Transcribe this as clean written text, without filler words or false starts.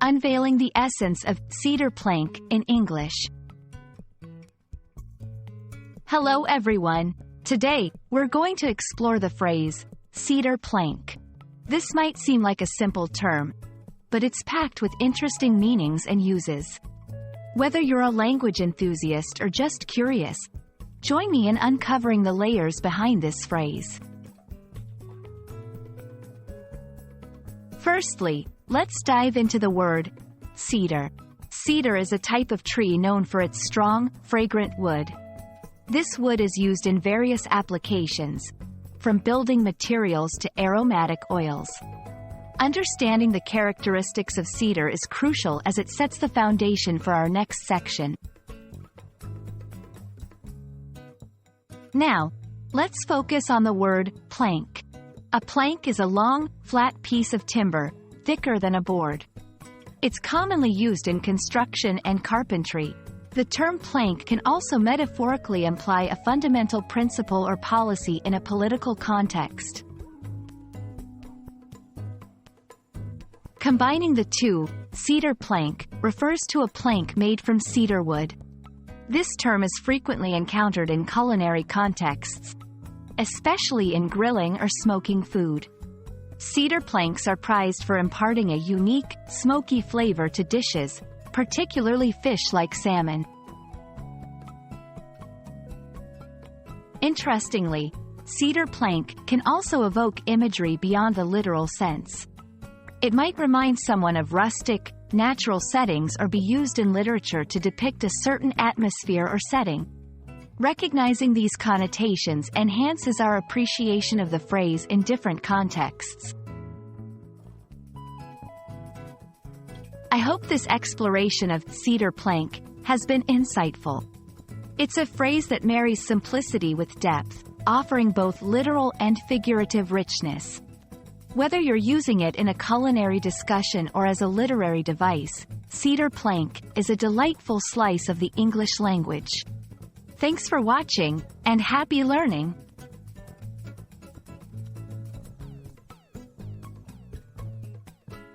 Unveiling the essence of cedar plank in English. Hello everyone. Today, we're going to explore the phrase, cedar plank. This might seem like a simple term, but it's packed with interesting meanings and uses. Whether you're a language enthusiast or just curious, join me in uncovering the layers behind this phrase. Firstly, let's dive into the word cedar. Cedar is a type of tree known for its strong, fragrant wood. This wood is used in various applications, from building materials to aromatic oils. Understanding the characteristics of cedar is crucial as it sets the foundation for our next section. Now, let's focus on the word plank. A plank is a long, flat piece of timber, thicker than a board. It's commonly used in construction and carpentry. The term plank can also metaphorically imply a fundamental principle or policy in a political context. Combining the two, cedar plank refers to a plank made from cedar wood. This term is frequently encountered in culinary contexts, especially in grilling or smoking food. Cedar planks are prized for imparting a unique, smoky flavor to dishes, particularly fish like salmon. Interestingly, cedar plank can also evoke imagery beyond the literal sense. It might remind someone of rustic, natural settings or be used in literature to depict a certain atmosphere or setting. Recognizing these connotations enhances our appreciation of the phrase in different contexts. I hope this exploration of cedar plank has been insightful. It's a phrase that marries simplicity with depth, offering both literal and figurative richness. Whether you're using it in a culinary discussion or as a literary device, cedar plank is a delightful slice of the English language. Thanks for watching, and happy learning!